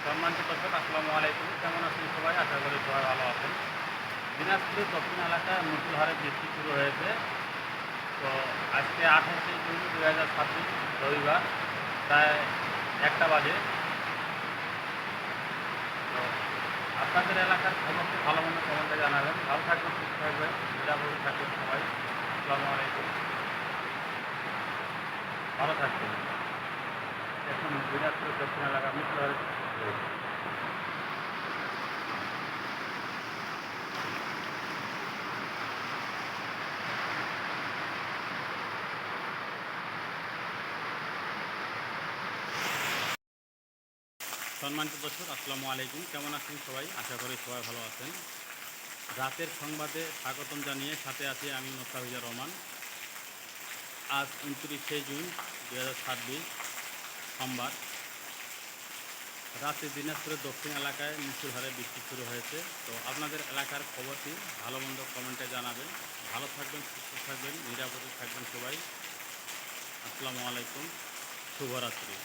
সম্মানিত দর্শক, আসসালামু আলাইকুম। কেমন আছেন সবাই? আশা করি সবাই ভালো আছেন। দিনাজপুরের দক্ষিণ এলাকায় মুষল হারে বৃষ্টি শুরু হয়েছে। তো আজকে 28শে জুন 2026 রবিবার, প্রায় 1টা বাজে। তো আপনাদের এলাকার খবরটি ভালো মন্দ কমেন্টে জানাবেন। ভালো থাকবেন, সুস্থ থাকবেন, নিরাপদে থাকবেন সবাই। আসসালামু আলাইকুম, ভালো থাকবেন। এখন দিনাজপুরের দক্ষিণ এলাকা মুষল হারে বৃষ্টি শুরু হয়েছে। সম্মানিত দর্শক, আসসালামু আলাইকুম। কেমন আছেন সবাই? আশা করি সবাই ভালো আছেন। রাতের সংবাদে স্বাগতম জানিয়ে সাথে আছি আমি মোস্তাফিজুর রহমান। আজ 29শে জুন 2026 সোমবার। রাতে দিনাজপুরের দক্ষিণ এলাকায় মুষলধারে বৃষ্টি শুরু হয়েছে। তো আপনাদের এলাকার খবরটি ভালো মন্দ কমেন্টে জানাবেন। ভালো থাকবেন, সুস্থ থাকবেন, নিরাপদে থাকবেন সবাই। আসসালামু আলাইকুম, শুভরাত্রি।